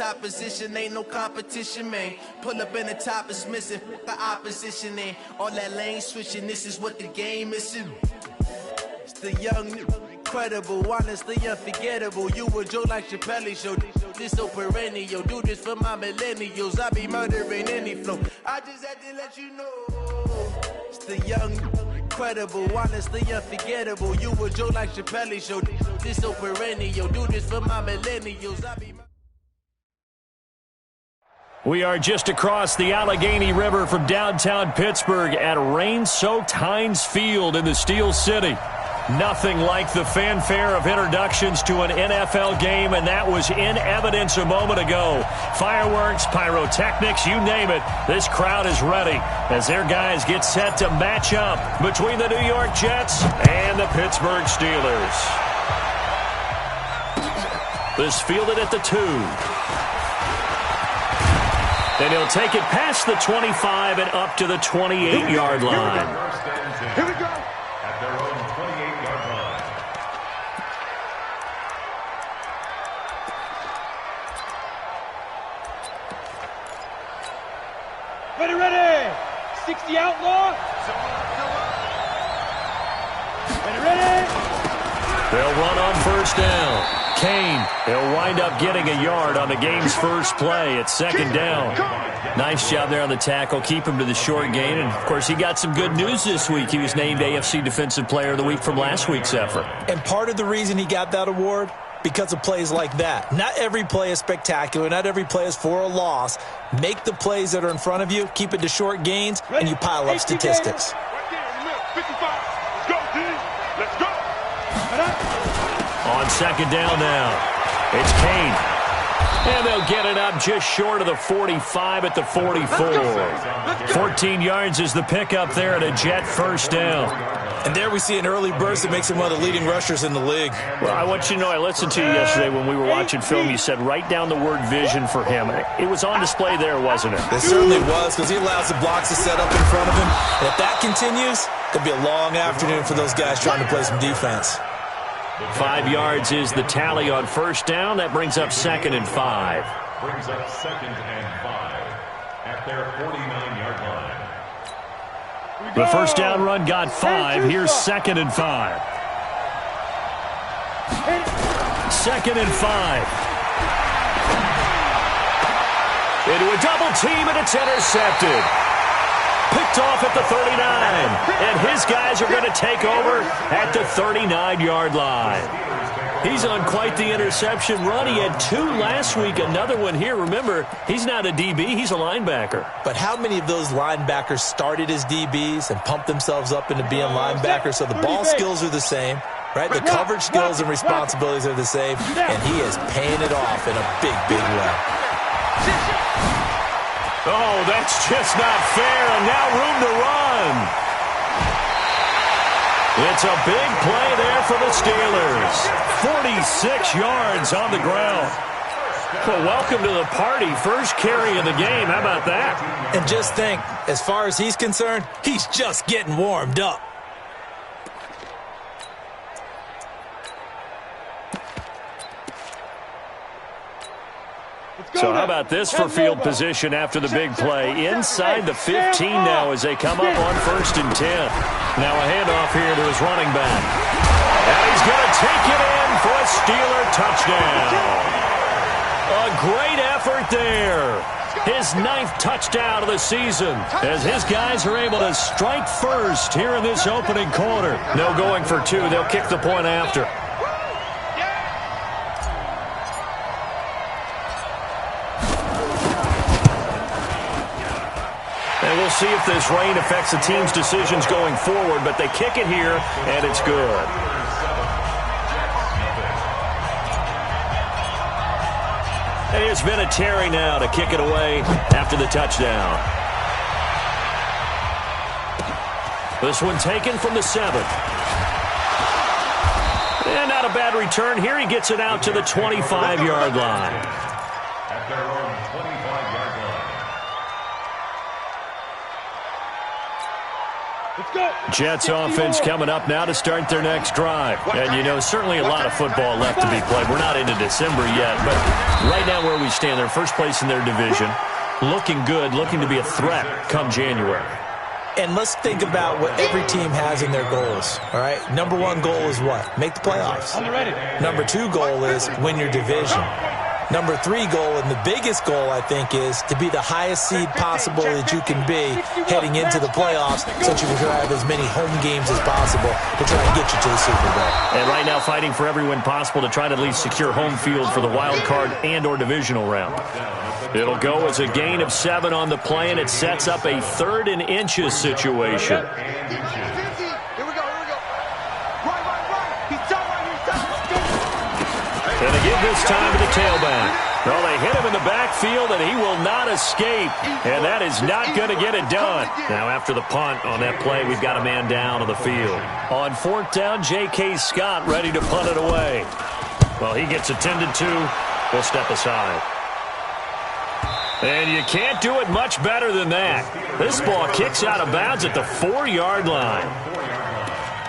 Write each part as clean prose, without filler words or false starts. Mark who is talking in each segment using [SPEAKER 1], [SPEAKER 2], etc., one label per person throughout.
[SPEAKER 1] top position, ain't no competition, man. Pull up in the top, it's missing, the opposition, and all that lane switching, this is what the game is. It's the young, incredible, honestly unforgettable. You a Joe like Chappelle show, this so perennial. Do this for my millennials, I be murdering any flow. I just had to let you know. It's the young, incredible, honestly unforgettable. You a Joe like Chappelle show, this so perennial. Do this for my millennials, I be.
[SPEAKER 2] We are just across the Allegheny River from downtown Pittsburgh at rain-soaked Heinz Field in the Steel City. Nothing like the fanfare of introductions to an NFL game, and that was in evidence a moment ago. Fireworks, pyrotechnics, you name it. This crowd is ready as their guys get set to match up between the New York Jets and the Pittsburgh Steelers. This fielded at the 2. And he'll take it past the 25 and up to the 28-yard line.
[SPEAKER 3] Here we go. At their own 28-yard line.
[SPEAKER 4] Ready. 60 outlaw. Ready.
[SPEAKER 2] They'll run on first down. Kane, he'll wind up getting a yard on the game's first play. It's second down. Nice job there on the tackle. Keep him to the short gain. And, of course, he got some good news this week. He was named AFC Defensive Player of the Week from last week's effort.
[SPEAKER 5] And part of the reason he got that award, because of plays like that. Not every play is spectacular. Not every play is for a loss. Make the plays that are in front of you, keep it to short gains, and you pile up statistics.
[SPEAKER 2] On second down now, it's Kane. And they'll get it up just short of the 45 at the 44. 14 yards is the pickup there at a Jet first down.
[SPEAKER 5] And there we see an early burst that makes him one of the leading rushers in the league.
[SPEAKER 2] Well, I want you to know, I listened to you yesterday when we were watching film. You said write down the word vision for him. It was on display there, wasn't it?
[SPEAKER 5] It certainly was, because he allows the blocks to set up in front of him. And if that continues, it'll be a long afternoon for those guys trying to play some defense.
[SPEAKER 2] 5 yards is the tally on first down. That brings up 2nd and 5.
[SPEAKER 3] Brings up 2nd and 5 at their 49-yard line.
[SPEAKER 2] The first down run got 5. Here's 2nd and 5. 2nd and 5. Into a double team, and it's intercepted. Picked off at the 39, and his guys are going to take over at the 39-yard line. He's on quite the interception run. He had 2 last week, another one here. Remember, he's not a DB, he's a linebacker.
[SPEAKER 5] But how many of those linebackers started as DBs and pumped themselves up into being linebackers? So the ball skills are the same, right? The coverage skills and responsibilities are the same, and he is paying it off in a big, big way.
[SPEAKER 2] Oh, that's just not fair, and now room to run. It's a big play there for the Steelers. 46 yards on the ground. Well, welcome to the party. First carry of the game. How about that?
[SPEAKER 5] And just think, as far as he's concerned, he's just getting warmed up.
[SPEAKER 2] So how about this for field position after the big play? Inside the 15 now as they come up on 1st and 10. Now a handoff here to his running back. And he's going to take it in for a Steeler touchdown. A great effort there. His 9th touchdown of the season as his guys are able to strike first here in this opening quarter. No going for 2. They'll kick the point after. And we'll see if this rain affects the team's decisions going forward, but they kick it here, and it's good. And it's been a Terry now to kick it away after the touchdown. This one taken from the 7. And not a bad return here. He gets it out to the 25-yard line.
[SPEAKER 3] At their own 25-yard line.
[SPEAKER 2] Jets offense coming up now to start their next drive. And, you know, certainly a lot of football left to be played. We're not into December yet, but right now where we stand, they're first place in their division. Looking good, looking to be a threat come January.
[SPEAKER 5] And let's think about what every team has in their goals, all right? Number one goal is what? Make the playoffs. Number two goal is win your division. Number three goal, and the biggest goal, I think, is to be the highest seed possible that you can be heading into the playoffs, so that you can have as many home games as possible to try and get you to the Super Bowl.
[SPEAKER 2] And right now fighting for every win possible to try to at least secure home field for the wild card and or divisional round. It'll go as a gain of 7 on the play, and it sets up a 3rd and inches situation. And again this time to the tailback. Well, they hit him in the backfield, and he will not escape. And that is not going to get it done. Now, after the punt on that play, we've got a man down on the field. On 4th down, J.K. Scott ready to punt it away. Well, he gets attended to. We'll step aside. And you can't do it much better than that. This ball kicks out of bounds at the 4-yard line.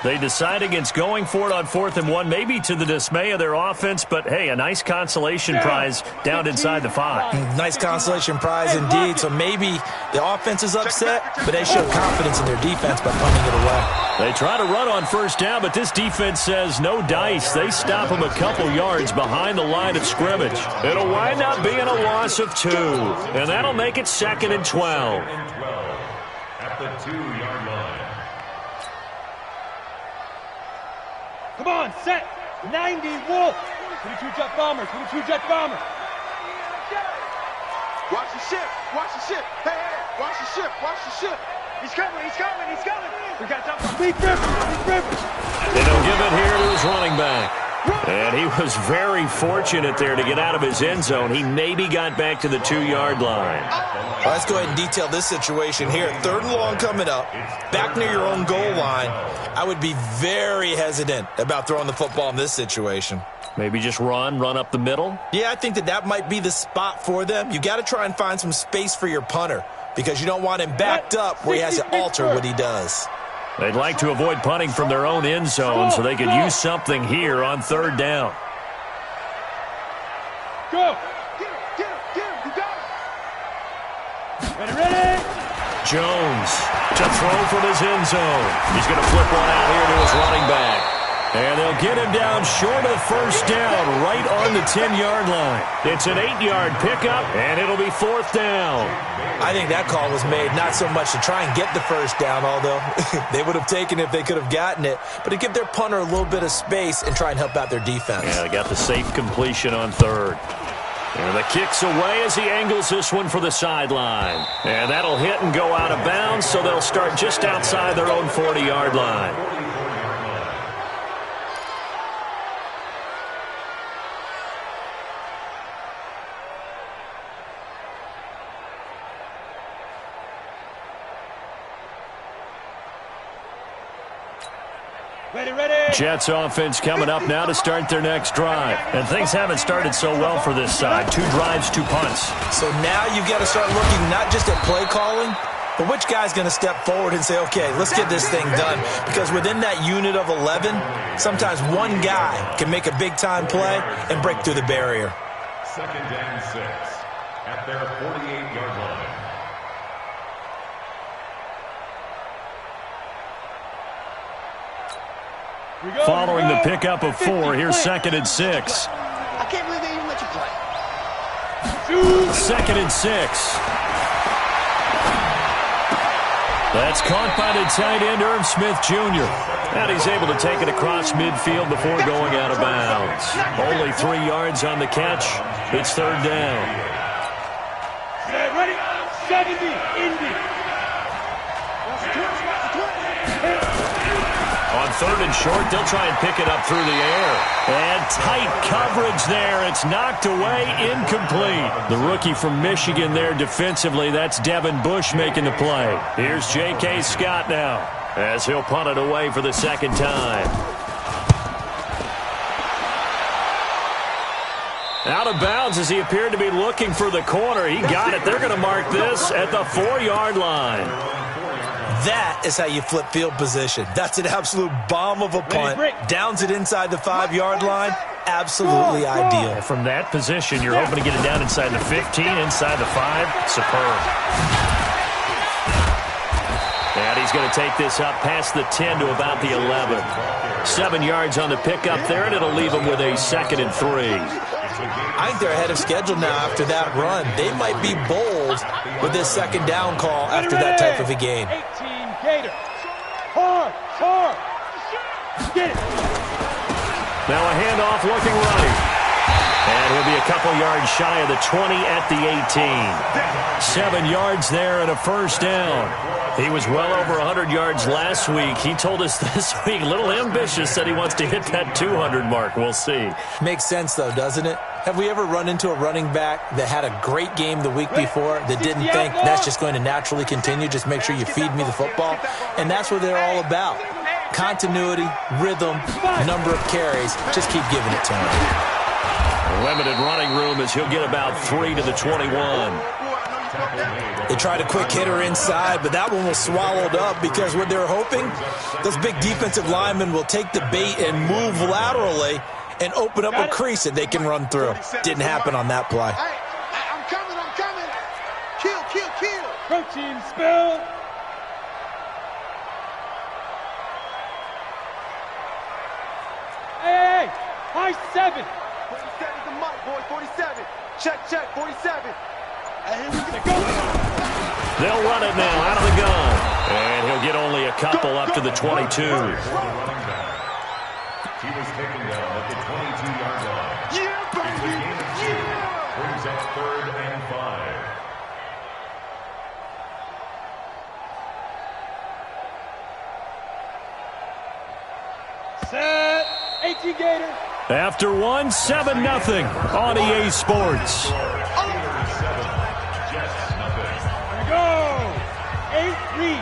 [SPEAKER 2] They decide against going for it on 4th and 1, maybe to the dismay of their offense, but, hey, a nice consolation prize down inside the 5.
[SPEAKER 5] Nice consolation prize indeed. So maybe the offense is upset, but they show confidence in their defense by punting it away.
[SPEAKER 2] They try to run on 1st down, but this defense says no dice. They stop them a couple yards behind the line of scrimmage. It'll wind up being a loss of 2, and that'll make it 2nd and 12.
[SPEAKER 3] At the 2-yard line.
[SPEAKER 4] Come on, set. 90, Wolf. 22 jet bomber, 22 jet bomber.
[SPEAKER 6] Watch the ship, watch the ship. Hey, hey, watch the ship, watch the ship. He's coming, he's coming, he's coming. We got something. Beat Rivers.
[SPEAKER 2] And he'll give it here to his running back. And he was very fortunate there to get out of his end zone. He maybe got back to the 2-yard line.
[SPEAKER 5] Let's go ahead and detail this situation here. 3rd and long coming up, back near your own goal line. I would be very hesitant about throwing the football in this situation.
[SPEAKER 2] Maybe just run up the middle?
[SPEAKER 5] Yeah, I think that might be the spot for them. You got to try and find some space for your punter because you don't want him backed up where he has to alter what he does.
[SPEAKER 2] They'd like to avoid punting from their own end zone so they could use something here on 3rd down.
[SPEAKER 4] Go!
[SPEAKER 6] Get him, you got it.
[SPEAKER 4] Ready?
[SPEAKER 2] Jones to throw from his end zone. He's going to flip one out here to his running back. And they'll get him down short of 1st down, right on the 10-yard line. It's an 8-yard pickup, and it'll be 4th down.
[SPEAKER 5] I think that call was made not so much to try and get the 1st down, although they would have taken it if they could have gotten it, but to give their punter a little bit of space and try and help out their defense.
[SPEAKER 2] Yeah, they got the safe completion on 3rd. And the kick's away as he angles this one for the sideline. And that'll hit and go out of bounds, so they'll start just outside their own 40-yard line.
[SPEAKER 4] Ready.
[SPEAKER 2] Jets offense coming up now to start their next drive. And things haven't started so well for this side. 2 drives, 2 punts.
[SPEAKER 5] So now you've got to start looking not just at play calling, but which guy's going to step forward and say, okay, let's get this thing done. Because within that unit of 11, sometimes one guy can make a big-time play and break through the barrier.
[SPEAKER 3] 2nd and 6 at their 48-yard line.
[SPEAKER 2] Following the pickup of 4, here's 2nd and 6.
[SPEAKER 6] I can't believe they even let you play.
[SPEAKER 2] 2nd and 6. That's caught by the tight end, Irv Smith Jr. And he's able to take it across midfield before going out of bounds. Only 3 yards on the catch. It's 3rd down.
[SPEAKER 4] Ready? 70, Indy.
[SPEAKER 2] On 3rd and short, they'll try and pick it up through the air. And tight coverage there. It's knocked away, incomplete. The rookie from Michigan there defensively. That's Devin Bush making the play. Here's J.K. Scott now as he'll punt it away for the 2nd time. Out of bounds as he appeared to be looking for the corner. He got it. They're going to mark this at the 4-yard line.
[SPEAKER 5] That is how you flip field position. That's an absolute bomb of a punt. Downs it inside the 5-yard line. Absolutely ideal.
[SPEAKER 2] And from that position, you're hoping to get it down inside the 15, inside the 5. Superb. And he's going to take this up past the 10 to about the 11. 7 yards on the pickup there, and it'll leave him with a 2nd and 3.
[SPEAKER 5] I think they're ahead of schedule now after that run. They might be bold with this 2nd down call after that type of a game.
[SPEAKER 4] 18 Gator. Hard. Get it.
[SPEAKER 2] Now a handoff looking right. And he'll be a couple yards shy of the 20 at the 18. 7 yards there and a 1st down. He was well over 100 yards last week. He told us this week, a little ambitious, said he wants to hit that 200 mark. We'll see.
[SPEAKER 5] Makes sense, though, doesn't it? Have we ever run into a running back that had a great game the week before that didn't think that's just going to naturally continue? Just make sure you feed me the football. And that's what they're all about. Continuity, rhythm, number of carries. Just keep giving it to him.
[SPEAKER 2] Limited running room as he'll get about 3 to the 21.
[SPEAKER 5] They tried a quick hitter inside, but that one was swallowed up because what they're hoping, those big defensive linemen will take the bait and move laterally and open up a crease that they can run through. Didn't happen on that play.
[SPEAKER 6] Hey, I'm coming. Kill.
[SPEAKER 4] Protein spill. Hey, high 7.
[SPEAKER 6] 47 the mic, boy, 47. Check, 47. Hey, here we go.
[SPEAKER 2] They'll run it now out of the gun. And he'll get only a couple up to the 22.
[SPEAKER 3] He was taken down at the 22-yard line.
[SPEAKER 6] Yeah, baby. Yeah.
[SPEAKER 3] Brings up 3rd and 5.
[SPEAKER 4] Set. 18 Gator.
[SPEAKER 2] After one, 7-0 on EA Sports.
[SPEAKER 4] Here we go. 8-3.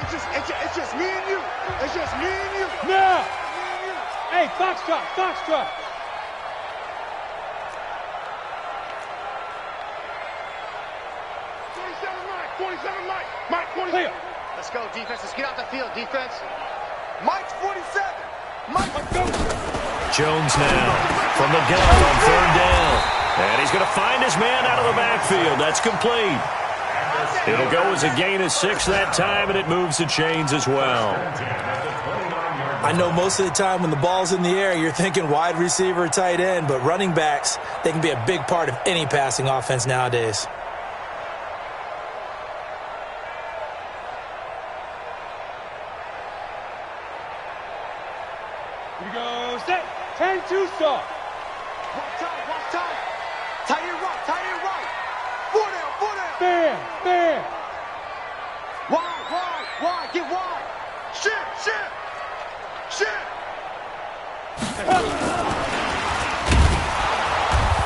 [SPEAKER 6] It's just me and you. It's just me and you.
[SPEAKER 4] Now. Hey, Foxtrot.
[SPEAKER 6] 47 Mike. Mike, 47.
[SPEAKER 4] Clear.
[SPEAKER 6] Let's go, defense. Let's get out the field, defense. Mike's 47. Mike, go.
[SPEAKER 2] Jones now from the gun on 3rd down. And he's going to find his man out of the backfield. That's complete. It'll go as a gain of 6 that time, and it moves the chains as well.
[SPEAKER 5] I know most of the time when the ball's in the air, you're thinking wide receiver, tight end, but running backs, they can be a big part of any passing offense nowadays.
[SPEAKER 4] Here we go. Set. 10-2 stop.
[SPEAKER 6] Watch time. Tight end right. 4 down.
[SPEAKER 4] Bam.
[SPEAKER 6] Wide. Get wide. Shit.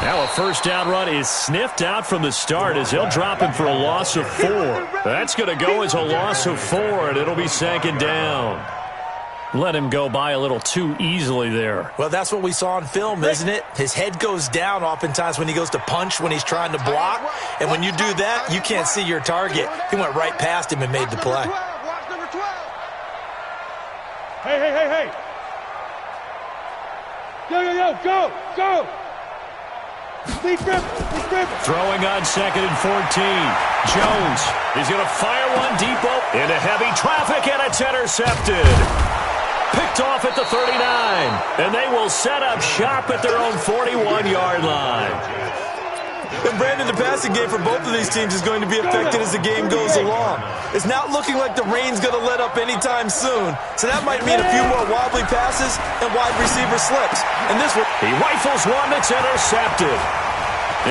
[SPEAKER 2] Now a 1st down run is sniffed out from the start as they'll drop him for a loss of 4. That's going to go as a loss of 4, and it'll be 2nd down. Let him go by a little too easily there.
[SPEAKER 5] Well, that's what we saw on film, isn't it? His head goes down oftentimes when he goes to punch, when he's trying to block. And when you do that, you can't see your target. He went right past him and made the play.
[SPEAKER 6] Watch number 12.
[SPEAKER 4] Hey. Go. Lee Griffin.
[SPEAKER 2] Throwing on 2nd and 14. Jones is going to fire one deep into heavy traffic, and it's intercepted. Picked off at the 39, and they will set up shop at their own 41-yard line.
[SPEAKER 5] And Brandon, the passing game for both of these teams is going to be affected as the game goes along. It's not looking like the rain's going to let up anytime soon, so that might mean a few more wobbly passes and wide receiver slips. And this one,
[SPEAKER 2] he rifles one that's intercepted.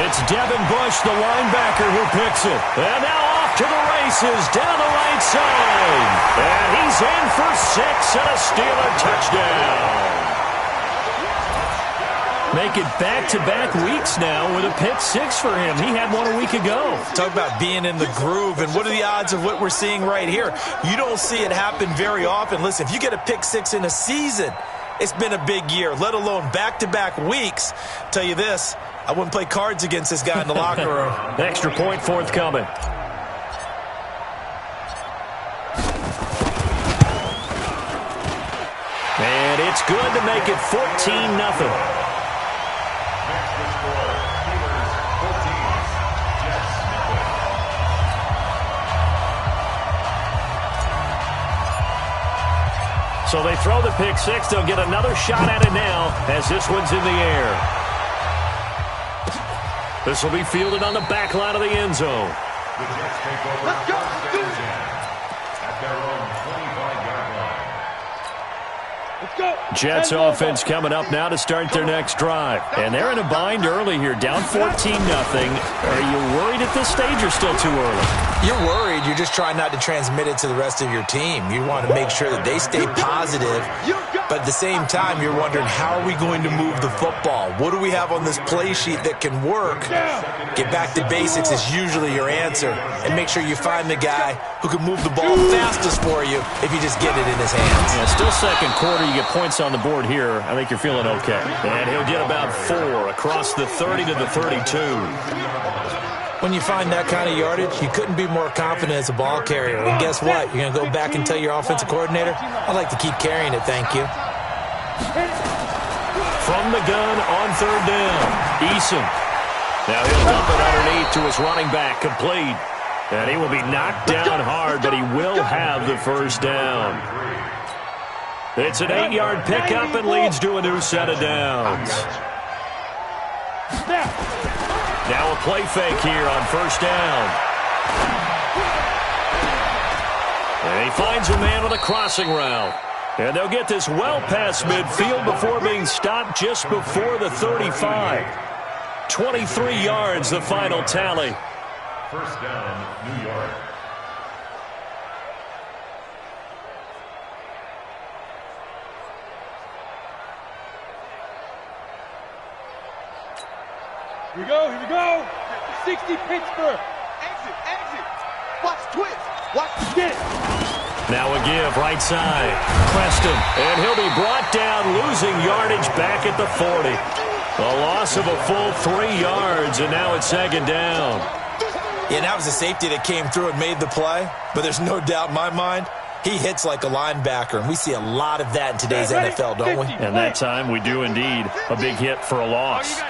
[SPEAKER 2] It's Devin Bush, the linebacker, who picks it. And now off to the races down the right side. And he's in for 6 and a Steeler touchdown. Make it back-to-back weeks now with a pick 6 for him. He had one a week ago.
[SPEAKER 5] Talk about being in the groove, and what are the odds of what we're seeing right here? You don't see it happen very often. Listen, if you get a pick 6 in a season, it's been a big year, let alone back-to-back weeks. Tell you this, I wouldn't play cards against this guy in the locker room.
[SPEAKER 2] Extra point forthcoming. good to make it 14-0. So they throw the pick six. They'll get another shot at it now as this one's in the air. This will be fielded on the back line of the end zone.
[SPEAKER 6] Let's go.
[SPEAKER 3] At their own 25-yard line.
[SPEAKER 4] Let's go.
[SPEAKER 2] Jets offense coming up now to start their next drive. And they're in a bind early here, down 14-0. Are you worried at this stage or still too early?
[SPEAKER 5] You're worried. You're just trying not to transmit it to the rest of your team. You want to make sure that they stay positive. But at the same time, you're wondering, how are we going to move the football? What do we have on this play sheet that can work? Get back to basics is usually your answer. And make sure you find the guy who can move the ball fastest for you if you just get it in his hands.
[SPEAKER 2] Yeah, still second quarter. You get points on the board here. I think you're feeling okay. And he'll get about 4 across the 30 to the 32.
[SPEAKER 5] When you find that kind of yardage, you couldn't be more confident as a ball carrier. And guess what? You're going to go back and tell your offensive coordinator, I'd like to keep carrying it, thank you.
[SPEAKER 2] From the gun on third down, Eason. Now he'll dump it underneath to his running back, complete. And he will be knocked down hard, but he will have the first down. It's an 8-yard pickup and leads to a new set of downs. Now a play fake here on first down. And he finds a man on a crossing route. And they'll get this well past midfield before being stopped just before the 35. 23 yards, the final tally.
[SPEAKER 3] First down, New York.
[SPEAKER 4] Here we go, here we go. 60 Pittsburgh.
[SPEAKER 6] Exit, exit. Watch twist. Watch
[SPEAKER 4] Get it.
[SPEAKER 2] Now a give, right side. Preston, and he'll be brought down, losing yardage back at the 40. A loss of a full 3 yards, and now it's second down.
[SPEAKER 5] Yeah, that was a safety that came through and made the play. But there's no doubt in my mind, he hits like a linebacker. And we see a lot of that in today's NFL, don't we?
[SPEAKER 2] And that time we do indeed. A big hit for a loss.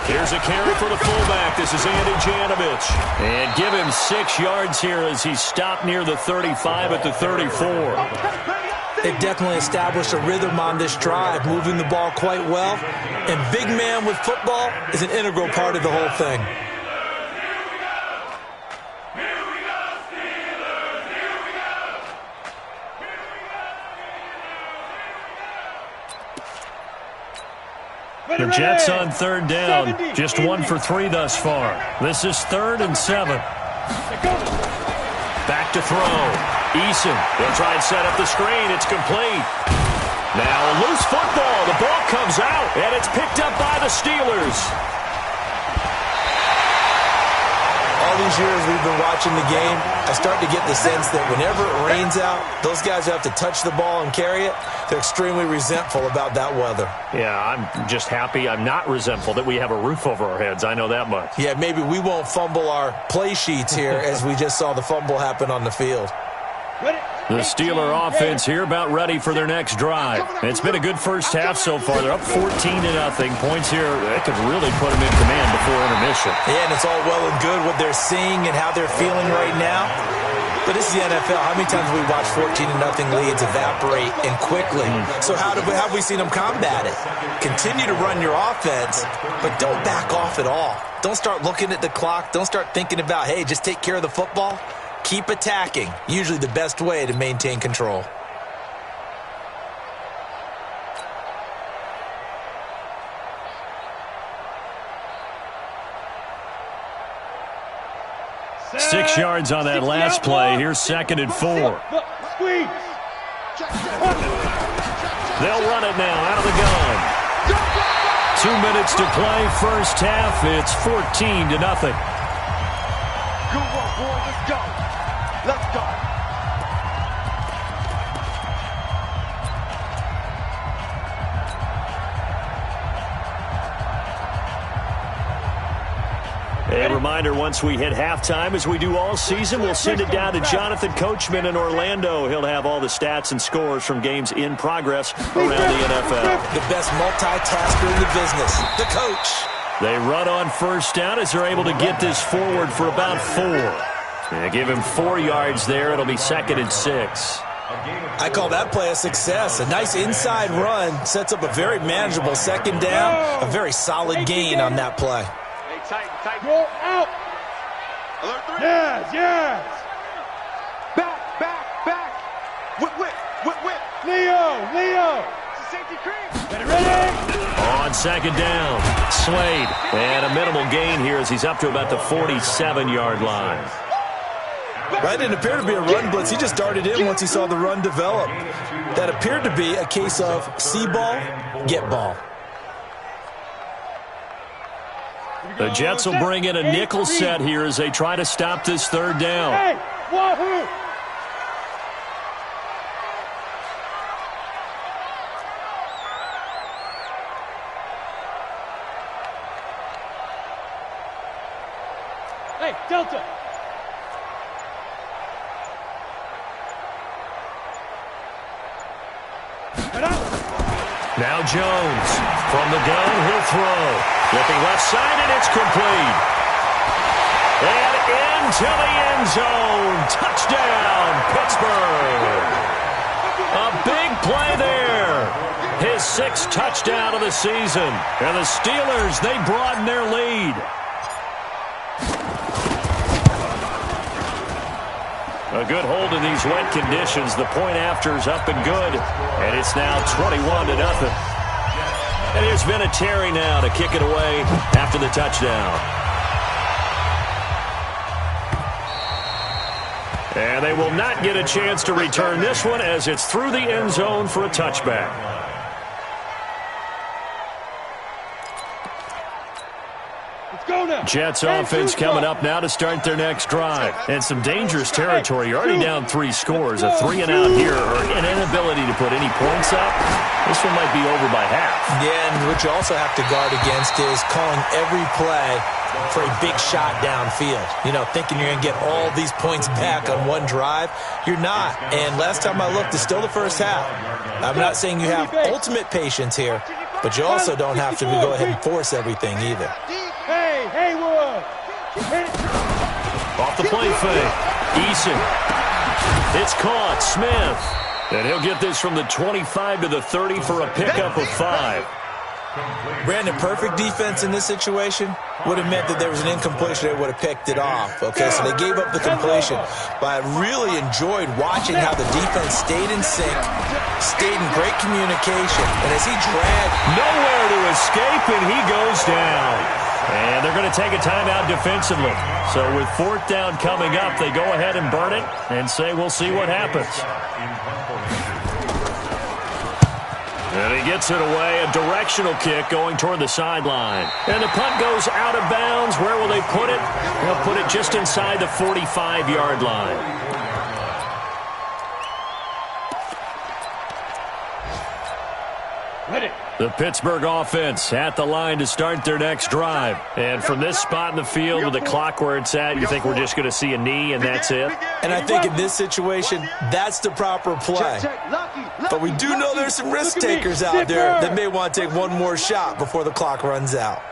[SPEAKER 2] Here's a carry for the fullback. This is Andy Janovich. And give him 6 yards here as he's stopped near the 35 at the 34.
[SPEAKER 5] They've definitely established a rhythm on this drive, moving the ball quite well. And big man with football is an integral part of the whole thing.
[SPEAKER 2] The Jets on third down. Just 1 for 3 thus far. This is 3rd and 7. Back to throw. Eason. They'll try and set up the screen. It's complete. Now a loose football. The ball comes out, and it's picked up by the Steelers.
[SPEAKER 5] All these years we've been watching the game, I start to get the sense that whenever it rains out, those guys who have to touch the ball and carry it, they're extremely resentful about that weather.
[SPEAKER 2] Yeah, I'm just happy I'm not resentful that we have a roof over our heads. I know that much.
[SPEAKER 5] Yeah, maybe we won't fumble our play sheets here as we just saw the fumble happen on the field.
[SPEAKER 2] The Steeler offense here about ready for their next drive. It's been a good first half so far. They're up 14-0. Points here, that could really put them in command before intermission.
[SPEAKER 5] Yeah, and it's all well and good what they're seeing and how they're feeling right now. But this is the NFL. How many times have we watched 14-0 leads evaporate and quickly? So how have we seen them combat it? Continue to run your offense, but don't back off at all. Don't start looking at the clock. Don't start thinking about, hey, just take care of the football. Keep attacking. Usually the best way to maintain control.
[SPEAKER 2] Six yards on that last play. Here's 2nd and 4.
[SPEAKER 4] Squeeze.
[SPEAKER 2] They'll run it now out of the gun. 2 minutes to play, first half. It's 14-0.
[SPEAKER 6] Good work, boy. Let's go. Let's go.
[SPEAKER 2] They reminder, once we hit halftime, as we do all season, we'll send it down to Jonathan Coachman in Orlando. He'll have all the stats and scores from games in progress around the NFL.
[SPEAKER 5] The best multitasker in the business, the coach.
[SPEAKER 2] They run on first down as they're able to get this forward for about 4. And give him 4 yards there. It'll be 2nd and 6.
[SPEAKER 5] I call that play a success. A nice inside run sets up a very manageable 2nd down. A very solid gain on that play.
[SPEAKER 6] Hey, tight.
[SPEAKER 4] Roll out.
[SPEAKER 6] Alert 3.
[SPEAKER 4] Yes.
[SPEAKER 6] Back. Whip.
[SPEAKER 4] Leo.
[SPEAKER 6] It's a safety cream.
[SPEAKER 4] Get it ready.
[SPEAKER 2] On 2nd down, Slade. And a minimal gain here as he's up to about the 47-yard line.
[SPEAKER 5] That didn't appear to be a run blitz. He just darted in once he saw the run develop. That appeared to be a case of see ball, get ball.
[SPEAKER 2] The Jets will bring in a nickel set here as they try to stop this 3rd down.
[SPEAKER 4] Hey, wahoo! Hey, Delta!
[SPEAKER 2] Now Jones. From the gun, he'll throw. Looking left side, and it's complete. And into the end zone. Touchdown, Pittsburgh. A big play there. His 6th touchdown of the season. And the Steelers, they broaden their lead. A good hold in these wet conditions. The point after is up and good. And it's now 21-0. And there's been a Terry now to kick it away after the touchdown. And they will not get a chance to return this one as it's through the end zone for a touchback. Jets offense coming up now to start their next drive. And some dangerous territory. You're already down 3 scores. A 3-and-out here or an inability to put any points up. This one might be over by half.
[SPEAKER 5] Yeah, and what you also have to guard against is calling every play for a big shot downfield. You know, thinking you're going to get all these points back on one drive. You're not. And last time I looked, it's still the first half. I'm not saying you have ultimate patience here, but you also don't have to go ahead and force everything either.
[SPEAKER 4] Hey, Wood!
[SPEAKER 2] Off the play fake. Eason. It's caught. Smith. And he'll get this from the 25 to the 30 for a pickup of 5.
[SPEAKER 5] Brandon, perfect defense in this situation would have meant that there was an incompletion. They would have picked it off. Okay, so they gave up the completion. But I really enjoyed watching how the defense stayed in sync, stayed in great communication. And as he dragged,
[SPEAKER 2] nowhere to escape, and he goes down. And they're going to take a timeout defensively. So with 4th down coming up, they go ahead and burn it and say we'll see what happens. And he gets it away, a directional kick going toward the sideline. And the punt goes out of bounds. Where will they put it? They'll put it just inside the 45-yard line. The Pittsburgh offense at the line to start their next drive. And from this spot in the field with the clock where it's at, you think we're just going to see a knee and that's it?
[SPEAKER 5] And I think in this situation, that's the proper play. But we do know there's some risk takers out there that may want to take one more shot before the clock runs out.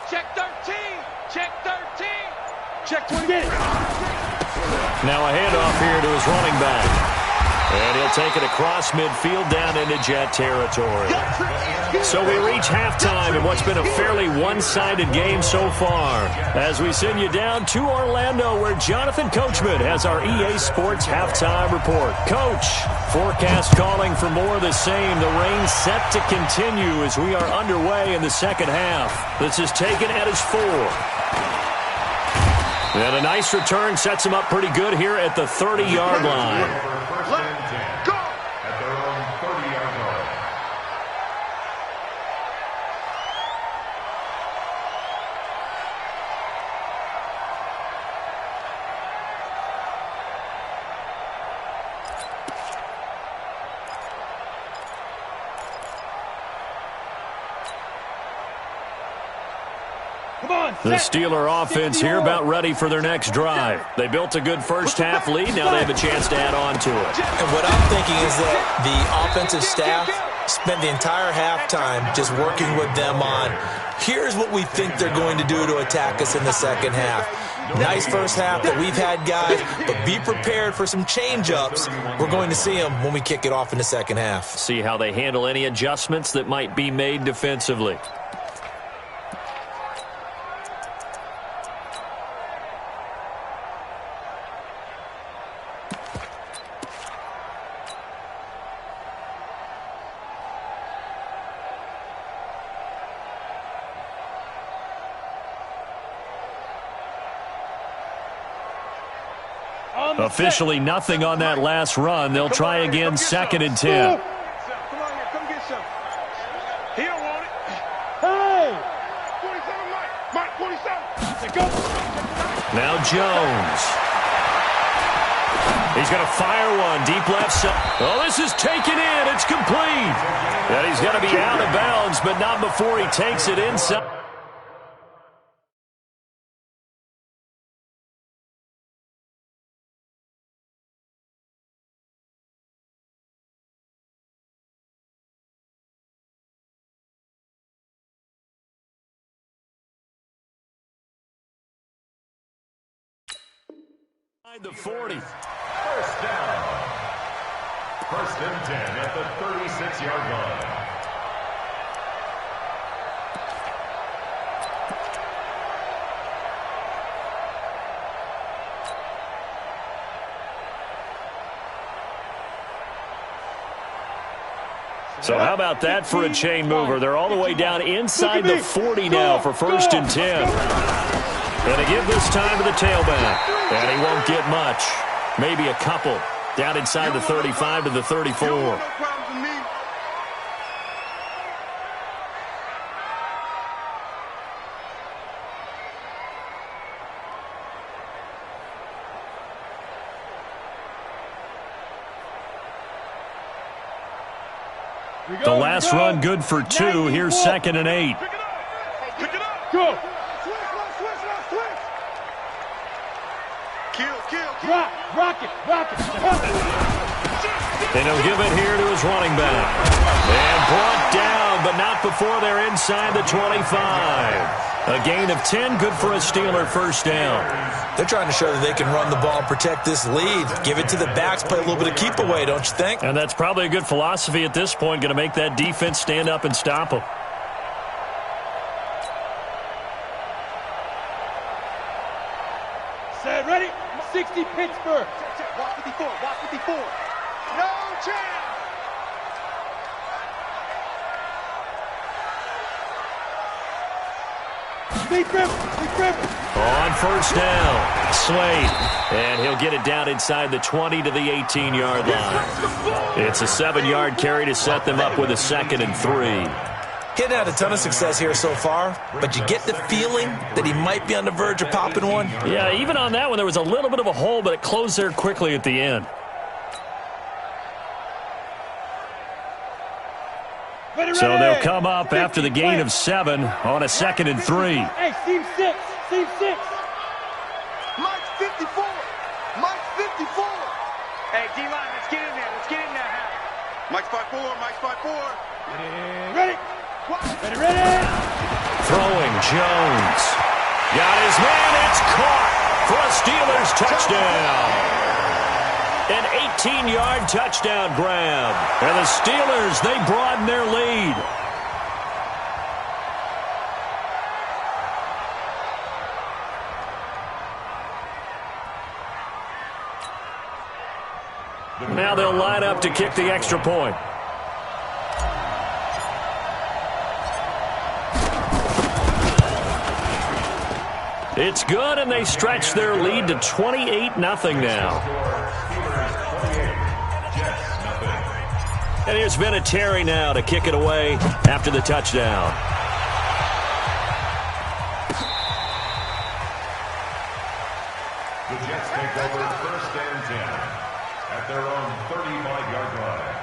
[SPEAKER 6] Check 13. Check 13.
[SPEAKER 4] Check 20.
[SPEAKER 2] Now a handoff here to his running back. And he'll take it across midfield down into Jet territory. So we reach halftime in what's been a fairly one-sided game so far. As we send you down to Orlando where Jonathan Coachman has our EA Sports halftime report. Coach, forecast calling for more of the same. The rain set to continue as we are underway in the second half. This is taken at his 4. And a nice return sets him up pretty good here at the 30-yard line. The Steeler offense here about ready for their next drive. They built a good first-half lead. Now they have a chance to add on to it.
[SPEAKER 5] And what I'm thinking is that the offensive staff spent the entire halftime just working with them on, here's what we think they're going to do to attack us in the second half. Nice first half that we've had, guys, but be prepared for some change-ups. We're going to see them when we kick it off in the second half.
[SPEAKER 2] See how they handle any adjustments that might be made defensively. Officially nothing on that last run. They'll try again, 2nd and 10.
[SPEAKER 6] Come on here, come get some. He don't want it.
[SPEAKER 4] Hey!
[SPEAKER 6] 47, Mike, 47.
[SPEAKER 4] Go.
[SPEAKER 2] Now Jones. He's going to fire one deep left side. Oh, this is taken in. It's complete. And he's going to be out of bounds, but not before he takes it inside. The 40.
[SPEAKER 3] First down. 1st and 10 at the 36-yard line.
[SPEAKER 2] So how about that for a chain mover? They're all the way down inside the 40 now for 1st and 10. And they give this time to the tailback. And he won't get much. Maybe a couple. Down inside the 35 to the 34. The last run good for 2. Here's 2nd and 8.
[SPEAKER 6] Pick it up.
[SPEAKER 4] Go. Rock it.
[SPEAKER 2] And he'll give it here to his running back. And brought down, but not before they're inside the 25. A gain of 10, good for a Steeler first down.
[SPEAKER 5] They're trying to show that they can run the ball and protect this lead. Give it to the backs, play a little bit of keep away, don't you think?
[SPEAKER 2] And that's probably a good philosophy at this point, going to make that defense stand up and stop them.
[SPEAKER 4] Set, ready? 60 Pittsburgh.
[SPEAKER 6] Watch 54. No chance.
[SPEAKER 4] Big grip.
[SPEAKER 2] On first down, Slade. And he'll get it down inside the 20 to the 18-yard line. It's a 7-yard carry to set them up with a 2nd and 3.
[SPEAKER 5] He hadn't had a ton of success here so far, but you get the feeling that he might be on the verge of popping one.
[SPEAKER 2] Yeah, even on that one, there was a little bit of a hole, but it closed there quickly at the end. So they'll come up after the gain of 7 on a 2nd and 3.
[SPEAKER 4] Hey, seam 6.
[SPEAKER 6] Mike's 54. Hey, D-line, let's get in there. Mike's 5'4".
[SPEAKER 4] Ready.
[SPEAKER 2] Throwing Jones. Got his man. It's caught for a Steelers touchdown. An 18-yard touchdown grab. And the Steelers, they broaden their lead. Now they'll line up to kick the extra point. It's good, and they stretch their lead to 28-0 now. And here's Vinatieri now to kick it away after the touchdown.
[SPEAKER 3] The Jets take over 1st and 10 at their own 35-yard line.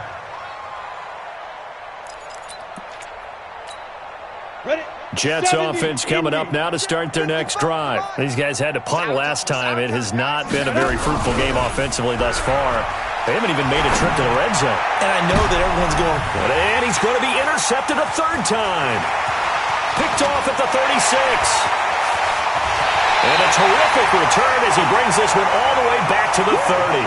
[SPEAKER 4] Ready.
[SPEAKER 2] Jets offense coming up now to start their next drive. These guys had to punt last time. It has not been a very fruitful game offensively thus far. They haven't even made a trip to the red zone.
[SPEAKER 5] And I know that everyone's going,
[SPEAKER 2] and he's going to be intercepted a third time. Picked off at the 36. And a terrific return as he brings this one all the way back to the 30.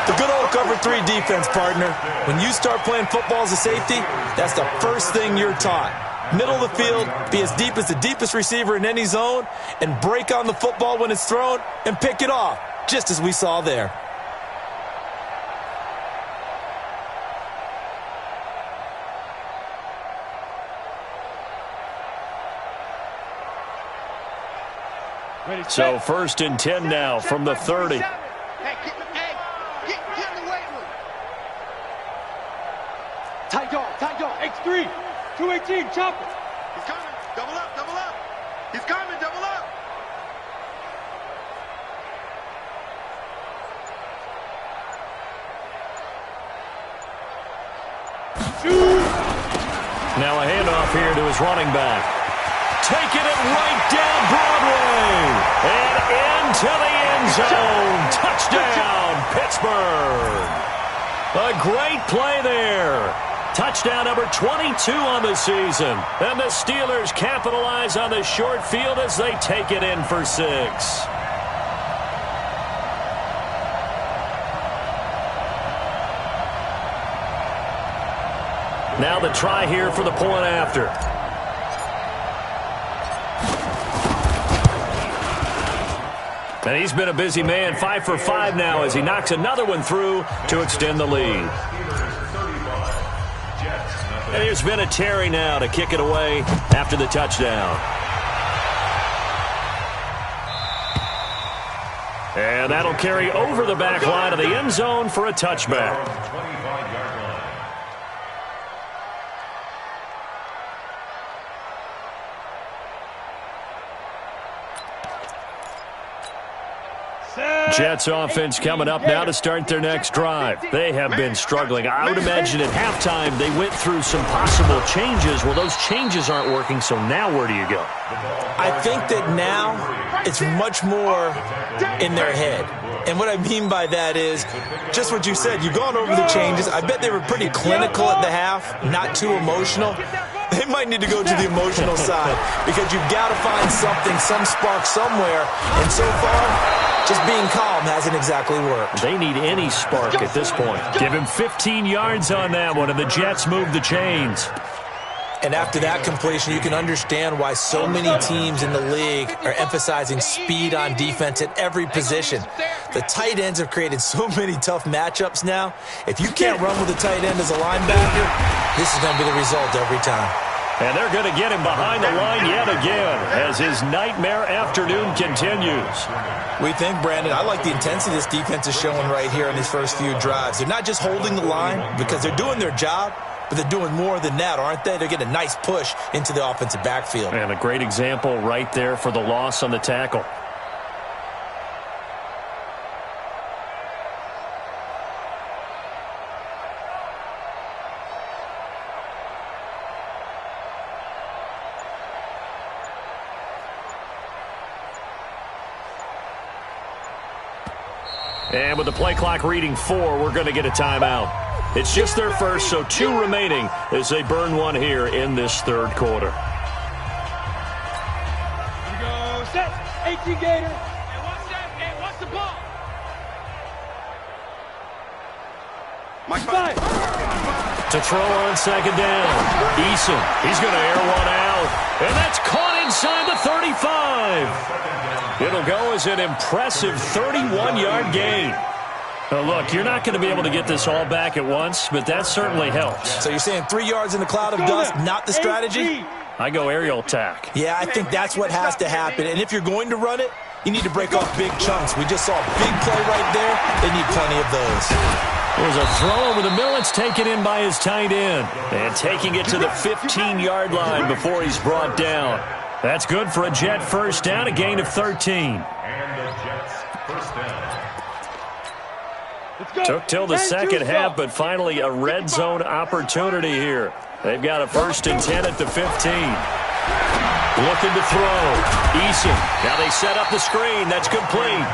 [SPEAKER 5] the good old cover 3 defense, partner. When you start playing football as a safety, that's the first thing you're taught. Middle of the field, be as deep as the deepest receiver in any zone, and break on the football when it's thrown and pick it off, just as we saw there.
[SPEAKER 2] So 1st and 10 now from the 30.
[SPEAKER 6] Hey, get in the weight room.
[SPEAKER 4] Tight dog, X3, 218, chopper.
[SPEAKER 6] He's coming, double up. He's coming, double up.
[SPEAKER 2] Now a handoff here to his running back. Taking it right down Broadway. And into the end zone. Touchdown, Pittsburgh. A great play there. Touchdown number 22 on the season. And the Steelers capitalize on the short field as they take it in for 6. Now the try here for the point after. And he's been a busy man, 5 for 5 now as he knocks another one through to extend the lead. And there's been a Terry now to kick it away after the touchdown. And that'll carry over the back line of the end zone for a touchback. Jets offense coming up now to start their next drive. They have been struggling. I would imagine at halftime they went through some possible changes. Well, those changes aren't working, so now where do you go?
[SPEAKER 5] I think that now it's much more in their head. And what I mean by that is just what you said. You've gone over the changes. I bet they were pretty clinical at the half, not too emotional. They might need to go to the emotional side because you've got to find something, some spark somewhere. And so far, just being calm hasn't exactly worked.
[SPEAKER 2] They need any spark at this point. Give him 15 yards on that one, and the Jets move the chains.
[SPEAKER 5] And after that completion, you can understand why so many teams in the league are emphasizing speed on defense at every position. The tight ends have created so many tough matchups now. If you can't run with a tight end as a linebacker, this is going to be the result every time.
[SPEAKER 2] And they're going to get him behind the line yet again as his nightmare afternoon continues.
[SPEAKER 5] We think, Brandon, I like the intensity this defense is showing right here in these first few drives. They're not just holding the line because they're doing their job, but they're doing more than that, aren't they? They're getting a nice push into the offensive backfield.
[SPEAKER 2] And a great example right there for the loss on the tackle. And with the play clock reading 4, we're going to get a timeout. It's just their first, so 2 remaining as they burn one here in this third quarter.
[SPEAKER 4] Here we go, set, 18 Gator. And what's the ball?
[SPEAKER 6] Mike 5.
[SPEAKER 2] To throw on second down. Eason, he's going to air one out. And that's caught inside the 35. It'll go as an impressive 31-yard gain. Now look, you're not going to be able to get this all back at once, but that certainly helps.
[SPEAKER 5] So you're saying 3 yards in a cloud of dust, not the strategy?
[SPEAKER 2] I go aerial attack.
[SPEAKER 5] Yeah, I think that's what has to happen. And if you're going to run it, you need to break off big chunks. We just saw a big play right there. They need plenty of those.
[SPEAKER 2] There's a throw over the middle. It's taken in by his tight end. And taking it to the 15-yard line before he's brought down. That's good for a Jet first down, a gain of 13.
[SPEAKER 3] And the Jets first down.
[SPEAKER 2] Took till the second half, but finally a red zone opportunity here. They've got a 1st and 10 at the 15. Looking to throw. Eason. Now they set up the screen. That's complete.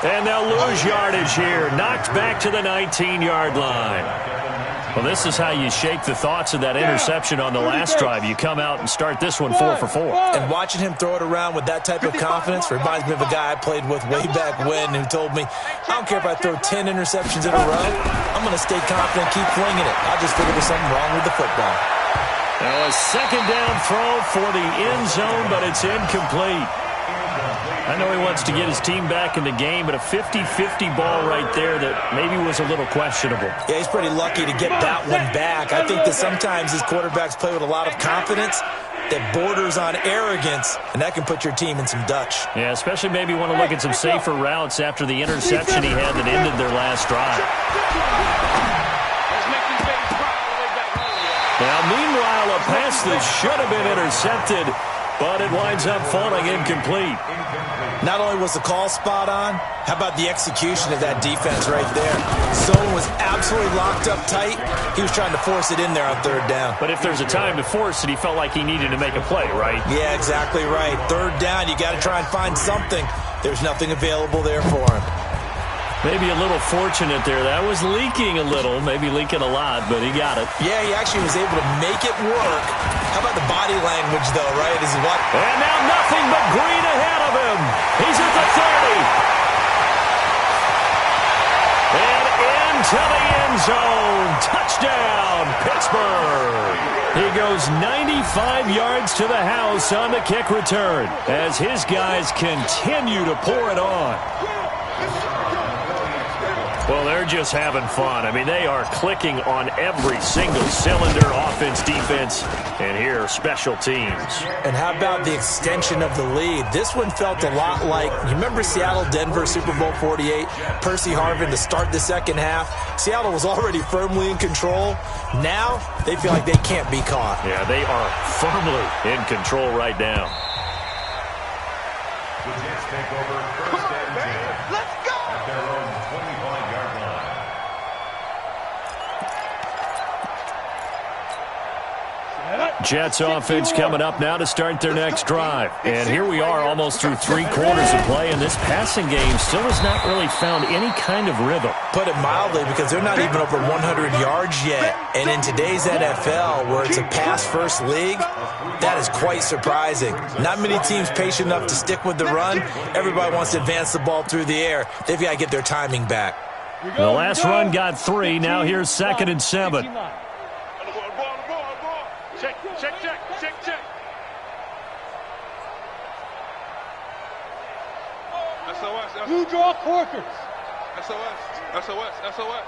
[SPEAKER 2] And they'll lose yardage here. Knocked back to the 19-yard line. Well, this is how you shake the thoughts of that interception on the last drive. You come out and start this one 4 for 4.
[SPEAKER 5] And watching him throw it around with that type of confidence reminds me of a guy I played with way back when who told me, I don't care if I throw 10 interceptions in a row. I'm going to stay confident, keep flinging it. I just figured there's something wrong with the football.
[SPEAKER 2] Now a 2nd down throw for the end zone, but it's incomplete. I know he wants to get his team back in the game, but a 50-50 ball right there that maybe was a little questionable.
[SPEAKER 5] Yeah, he's pretty lucky to get that one back. I think that sometimes his quarterbacks play with a lot of confidence that borders on arrogance, and that can put your team in some Dutch.
[SPEAKER 2] Yeah, especially maybe want to look at some safer routes after the interception he had that ended their last drive. Now, meanwhile, a pass that should have been intercepted, but it winds up falling incomplete.
[SPEAKER 5] Not only was the call spot on, how about the execution of that defense right there? Zone was absolutely locked up tight. He was trying to force it in there on 3rd down.
[SPEAKER 2] But if there's a time to force it, he felt like he needed to make a play, right?
[SPEAKER 5] Yeah, exactly right. 3rd down, you got to try and find something. There's nothing available there for him.
[SPEAKER 2] Maybe a little fortunate there. That was leaking a little, maybe leaking a lot, but he got it.
[SPEAKER 5] Yeah, he actually was able to make it work. How about the body language, though, right? Is what?
[SPEAKER 2] And now nothing but green ahead of him. He's at the 30. And into the end zone. Touchdown, Pittsburgh. He goes 95 yards to the house on the kick return as his guys continue to pour it on. Well, they're just having fun. I mean, they are clicking on every single cylinder, offense, defense, and here, special teams.
[SPEAKER 5] And how about the extension of the lead? This one felt a lot like, you remember Seattle-Denver Super Bowl 48? Percy Harvin to start the second half. Seattle was already firmly in control. Now, they feel like they can't be caught.
[SPEAKER 2] Yeah, they are firmly in control right now.
[SPEAKER 3] The Jets take over 1st and 10.
[SPEAKER 6] Let's go!
[SPEAKER 3] At their own 25-yard line.
[SPEAKER 2] Jets offense coming up now to start their next drive. And here we are almost through 3 quarters of play, and this passing game still has not really found any kind of rhythm.
[SPEAKER 5] Put it mildly, because they're not even over 100 yards yet. And in today's NFL, where it's a pass-first league, that is quite surprising. Not many teams patient enough to stick with the run. Everybody wants to advance the ball through the air. They've got to get their timing back.
[SPEAKER 2] The last run got 3. Now here's 2nd and 7.
[SPEAKER 6] Check. SOS.
[SPEAKER 4] You draw corkers.
[SPEAKER 6] SOS.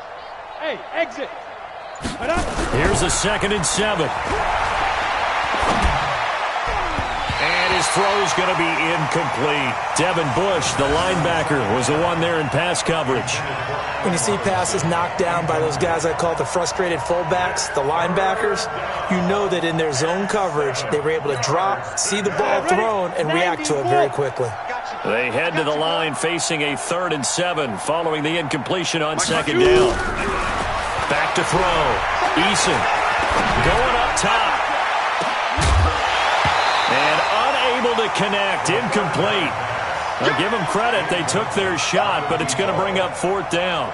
[SPEAKER 4] Hey, exit.
[SPEAKER 2] Here's a 2nd and 7. And his throw's going to be incomplete. Devin Bush, the linebacker, was the one there in pass coverage.
[SPEAKER 5] When you see passes knocked down by those guys I call the frustrated fullbacks, the linebackers, you know that in their zone coverage, they were able to drop, see the ball thrown, and react to it very quickly.
[SPEAKER 2] They head to the line facing a 3rd and 7 following the incompletion on 2nd down. Back to throw. Eason going up top. And unable to connect. Incomplete. I'll give them credit. They took their shot, but it's going to bring up 4th down.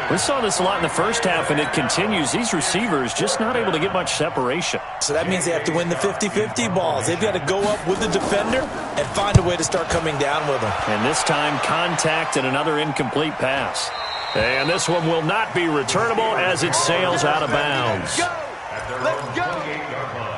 [SPEAKER 2] We saw this a lot in the first half, and it continues. These receivers just not able to get much separation.
[SPEAKER 5] So that means they have to win the 50-50 balls. They've got to go up with the defender and find a way to start coming down with them.
[SPEAKER 2] And this time, contact and another incomplete pass. And this one will not be returnable as it sails out of bounds.
[SPEAKER 3] Let's go! 28-yard line.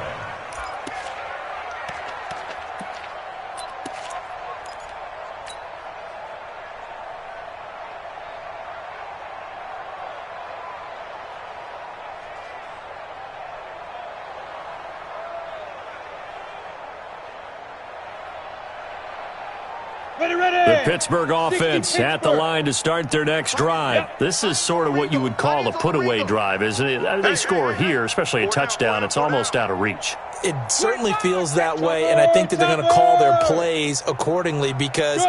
[SPEAKER 2] The Pittsburgh offense at the line to start their next drive. This is sort of what you would call a put-away drive, isn't it? They score here, especially a touchdown. It's almost out of reach.
[SPEAKER 5] It certainly feels that way, and I think that they're going to call their plays accordingly because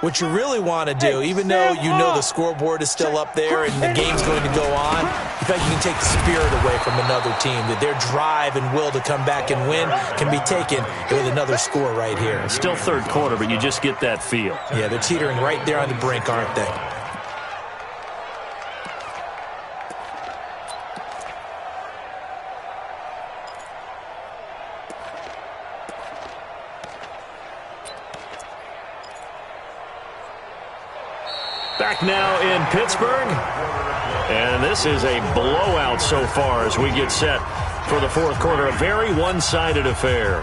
[SPEAKER 5] What you really want to do, even though you know the scoreboard is still up there and the game's going to go on, in fact, you can take the spirit away from another team, that their drive and will to come back and win can be taken with another score right here.
[SPEAKER 2] It's still third quarter, but you just get that feel.
[SPEAKER 5] Yeah, they're teetering right there on the brink, aren't they?
[SPEAKER 2] Back now in Pittsburgh, and this is a blowout so far as we get set for the fourth quarter. A very one-sided affair.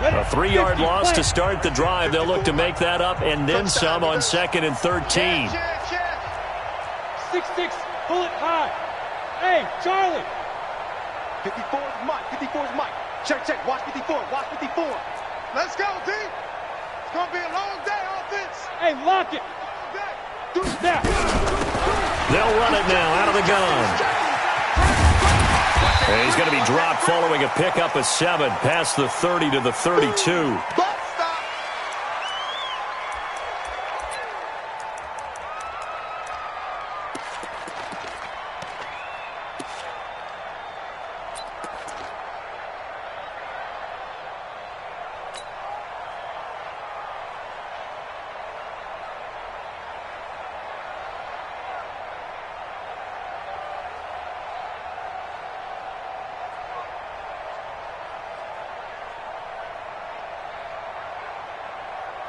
[SPEAKER 2] A 3-yard loss to start the drive. They'll look to make that up and then some on 2nd and 13.
[SPEAKER 4] 6-6, pull it high. Hey, Charlie.
[SPEAKER 6] 54 is Mike. 54 is Mike. Check. Watch 54. Watch 54. Let's go, D. It's going to be a long day, offense.
[SPEAKER 4] Hey, lock it.
[SPEAKER 6] Do that.
[SPEAKER 2] They'll run it now out of the gun. And he's going to be dropped following a pickup of 7 past the 30 to the 32.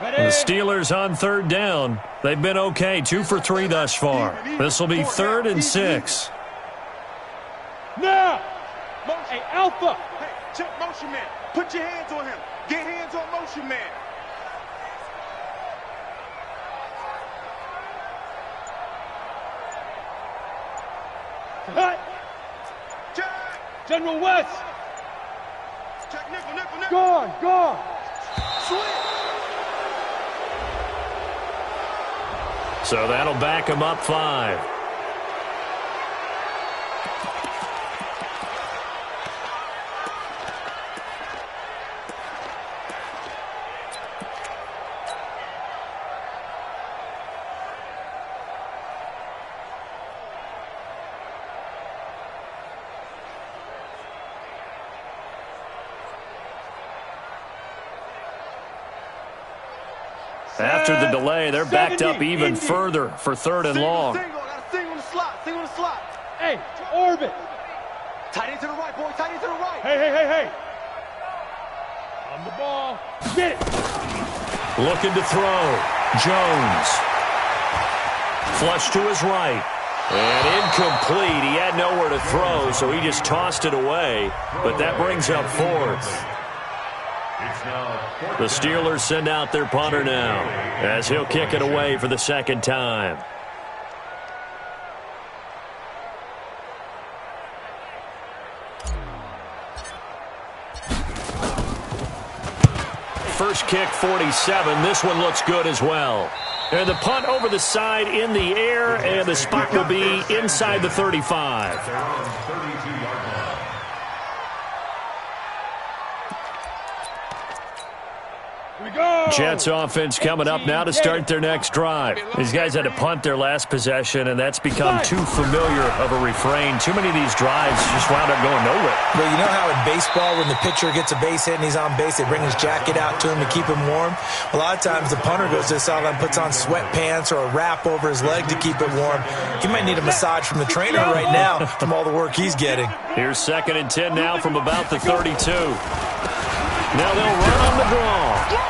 [SPEAKER 2] The Steelers on 3rd down. They've been okay, 2 for 3 thus far. This will be 3rd and 6.
[SPEAKER 4] Now! Hey, Alpha!
[SPEAKER 6] Hey, check motion man. Put your hands on him. Get hands on motion man.
[SPEAKER 4] Cut!
[SPEAKER 6] Check.
[SPEAKER 4] General West!
[SPEAKER 6] Check nickel.
[SPEAKER 4] Gone!
[SPEAKER 6] Swing.
[SPEAKER 2] So that'll back him up 5. After the delay, they're backed up even further for 3rd and long.
[SPEAKER 6] Single on the slot.
[SPEAKER 4] Hey, orbit!
[SPEAKER 6] Tight end to the right, boy. Tight end to the right.
[SPEAKER 4] Hey! On the ball. Get it!
[SPEAKER 2] Looking to throw. Jones. Flush to his right. And incomplete. He had nowhere to throw, so he just tossed it away. But that brings up 4th. The Steelers send out their punter now as he'll kick it away for the 2nd time. First kick, 47. This one looks good as well. And the punt over the side in the air, and the spot will be inside the 35. Jets offense coming up now to start their next drive. These guys had to punt their last possession, and that's become too familiar of a refrain. Too many of these drives just wound up going nowhere.
[SPEAKER 5] Well, you know how in baseball, when the pitcher gets a base hit and he's on base, they bring his jacket out to him to keep him warm? A lot of times the punter goes to the sideline, puts on sweatpants or a wrap over his leg to keep it warm. He might need a massage from the trainer right now from all the work he's getting.
[SPEAKER 2] Here's 2nd and 10 now from about the 32. Now they'll run on the draw.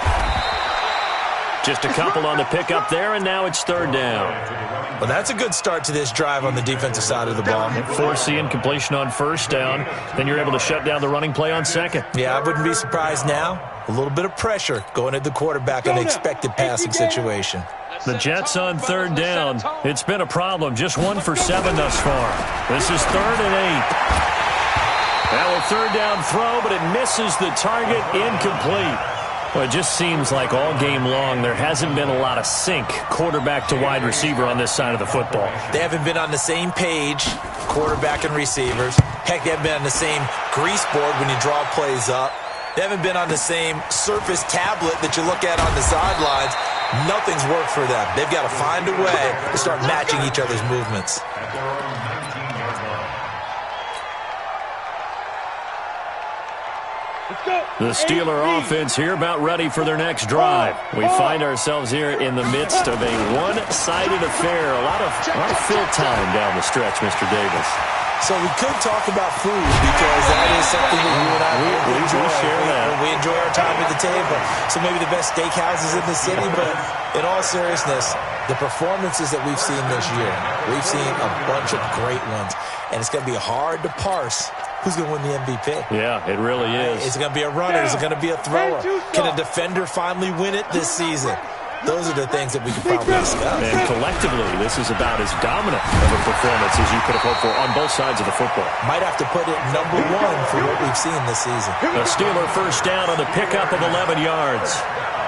[SPEAKER 2] Just a couple on the pickup there, and now it's 3rd down.
[SPEAKER 5] Well, that's a good start to this drive on the defensive side of the ball.
[SPEAKER 2] Force the incompletion on 1st down. Then you're able to shut down the running play on 2nd.
[SPEAKER 5] Yeah, I wouldn't be surprised now. A little bit of pressure going at the quarterback in the expected passing situation.
[SPEAKER 2] The Jets on 3rd down. It's been a problem. Just 1 for 7 thus far. This is 3rd and 8. Now a 3rd down throw, but it misses the target. Incomplete. Well, it just seems like all game long there hasn't been a lot of sync quarterback to wide receiver on this side of the football.
[SPEAKER 5] They haven't been on the same page, quarterback and receivers. Heck, they haven't been on the same grease board when you draw plays up. They haven't been on the same Surface tablet that you look at on the sidelines. Nothing's worked for them. They've got to find a way to start matching each other's movements.
[SPEAKER 2] The Steeler offense here about ready for their next drive. We find ourselves here in the midst of a one-sided affair. A lot of fill time down the stretch, Mr. Davis.
[SPEAKER 5] So we could talk about food because that is something that you and I
[SPEAKER 2] we share that.
[SPEAKER 5] We enjoy our time at the table. So maybe the best steakhouses in the city, but in all seriousness, the performances that we've seen this year, we've seen a bunch of great ones, and it's going to be hard to parse who's going to win the MVP.
[SPEAKER 2] Yeah, it really is.
[SPEAKER 5] Is it going to be a runner? Is it going to be a thrower? Can a defender finally win it this season? Those are the things that we can probably discuss.
[SPEAKER 2] And collectively, this is about as dominant of a performance as you could have hoped for on both sides of the football.
[SPEAKER 5] Might have to put it #1 for what we've seen this season.
[SPEAKER 2] A Steeler first down on the pickup of 11 yards.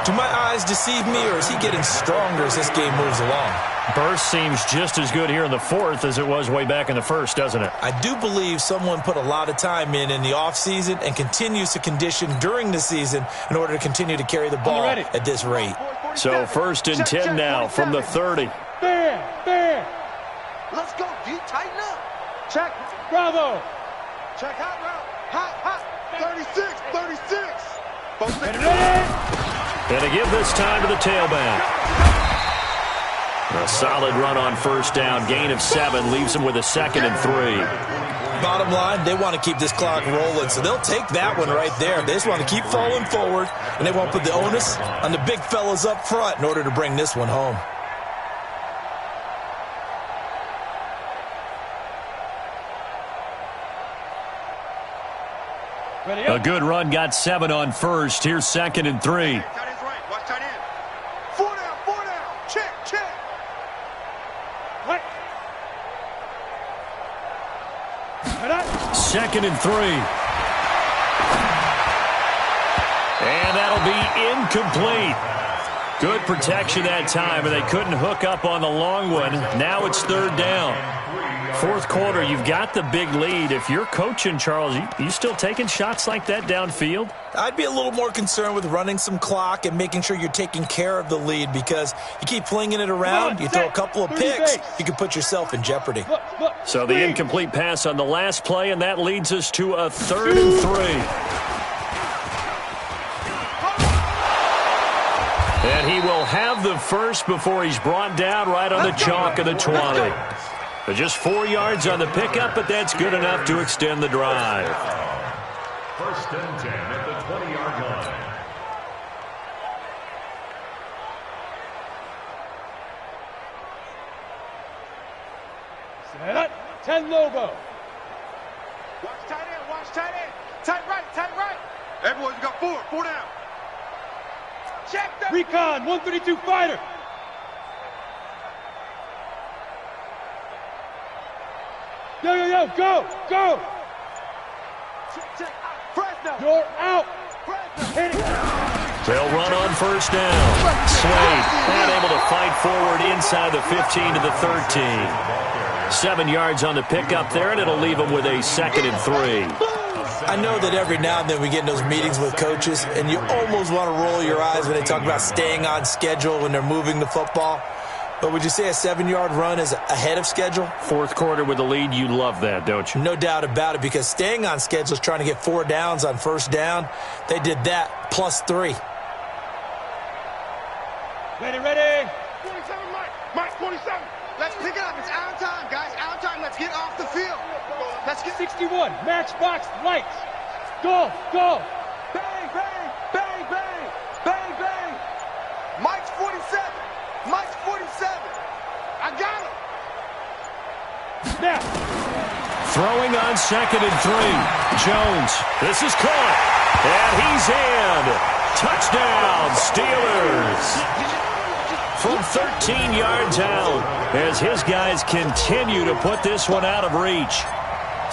[SPEAKER 5] Do my eyes deceive me, or is he getting stronger as this game moves along?
[SPEAKER 2] Burst seems just as good here in the fourth as it was way back in the first, doesn't it?
[SPEAKER 5] I do believe someone put a lot of time in the offseason and continues to condition during the season in order to continue to carry the ball at this rate.
[SPEAKER 2] So first and 10 now from the 30.
[SPEAKER 6] Fair. Let's go, D. Tighten up. Check.
[SPEAKER 4] Bravo.
[SPEAKER 6] Check hot route. Hot. 36.
[SPEAKER 2] And to give this time to the tailback. A solid run on first down. Gain of 7 leaves them with a 2nd and 3.
[SPEAKER 5] Bottom line, they want to keep this clock rolling, so they'll take that one right there. They just want to keep falling forward, and they won't put the onus on the big fellas up front in order to bring this one home.
[SPEAKER 2] A good run, got 7 on first. Here's 2nd and 3.
[SPEAKER 6] Tight end's right. Watch tight end. 4 down. Check.
[SPEAKER 2] 2nd and 3. And that'll be incomplete. Good protection that time, and they couldn't hook up on the long one. Now it's 3rd down. Fourth quarter, you've got the big lead. If you're coaching, Charles, you still taking shots like that downfield?
[SPEAKER 5] I'd be a little more concerned with running some clock and making sure you're taking care of the lead, because you keep flinging it around, you throw a couple of picks, you can put yourself in jeopardy.
[SPEAKER 2] So the incomplete pass on the last play, and that leads us to a 3rd and 3. And he will have the first before he's brought down right on the chalk of the 20. But just 4 yards on the pickup, but that's good enough to extend the drive.
[SPEAKER 3] 1st and 10 at the 20-yard line.
[SPEAKER 4] Set up. 10 Lobo.
[SPEAKER 6] Watch tight end. Tight right. Everyone, you got 4 down. Check that.
[SPEAKER 4] Recon. 132 fighter. Yo, go!
[SPEAKER 6] Check. Fresno.
[SPEAKER 4] You're out!
[SPEAKER 6] Hit it.
[SPEAKER 2] They'll run on first down. Slade not able to fight forward inside the 15 to the 13. 7 yards on the pickup there, and it'll leave them with a 2nd and 3.
[SPEAKER 5] I know that every now and then we get in those meetings with coaches, and you almost want to roll your eyes when they talk about staying on schedule when they're moving the football. But would you say a 7-yard run is ahead of schedule?
[SPEAKER 2] Fourth quarter with the lead, you love that, don't you?
[SPEAKER 5] No doubt about it, because staying on schedule is trying to get 4 downs on first down. They did that plus 3.
[SPEAKER 4] Ready.
[SPEAKER 6] 47, Mike, 47. Let's pick it up. It's out of time, guys. Out of time. Let's get off the field. Let's get
[SPEAKER 4] 61. Matchbox lights. Go.
[SPEAKER 6] bang. Mike's 47. I got him.
[SPEAKER 4] Snap.
[SPEAKER 2] Throwing on 2nd and 3. Jones. This is caught. And he's in. Touchdown, Steelers. From 13 yards out, as his guys continue to put this one out of reach.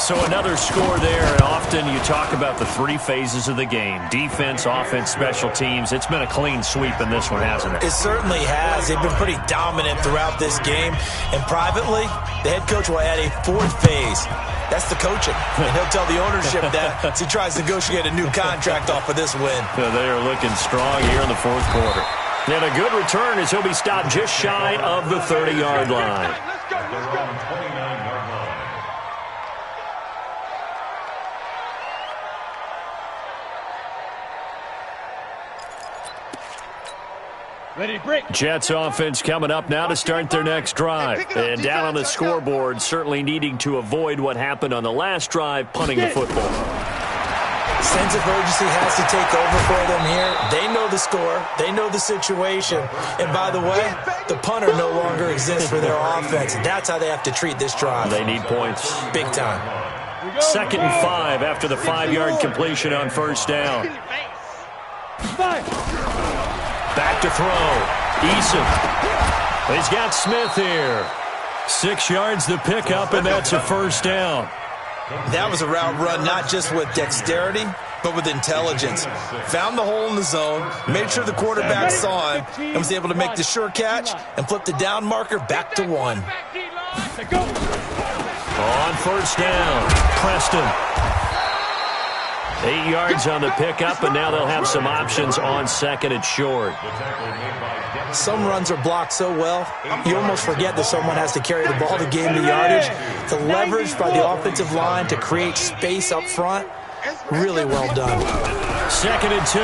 [SPEAKER 2] So another score there, and often you talk about the three phases of the game. Defense, offense, special teams. It's been a clean sweep in this one, hasn't it?
[SPEAKER 5] It certainly has. They've been pretty dominant throughout this game. And privately, the head coach will add a fourth phase. That's the coaching. And he'll tell the ownership that as he tries to negotiate a new contract off of this win.
[SPEAKER 2] They are looking strong here in the fourth quarter. And a good return as he'll be stopped just shy of the 30-yard line.
[SPEAKER 4] Ready to break.
[SPEAKER 2] Jets offense coming up now to start their next drive. And down on the scoreboard, certainly needing to avoid what happened on the last drive, punting the football.
[SPEAKER 5] Sense of urgency has to take over for them here. They know the score. They know the situation. And by the way, the punter no longer exists for their offense. That's how they have to treat this drive.
[SPEAKER 2] They need points.
[SPEAKER 5] Big time.
[SPEAKER 2] 2nd and 5 after the 5-yard completion on first down. Back to throw. Eason. He's got Smith here. 6 yards the pickup, and that's a first down.
[SPEAKER 5] That was a route run not just with dexterity, but with intelligence. Found the hole in the zone, made sure the quarterback saw him, and was able to make the sure catch and flip the down marker back to 1.
[SPEAKER 2] On first down, Preston. 8 yards on the pickup, and now they'll have some options on 2nd and short.
[SPEAKER 5] Some runs are blocked so well, you almost forget that someone has to carry the ball to gain the yardage. The leverage by the offensive line to create space up front, really well done.
[SPEAKER 2] 2nd and 2.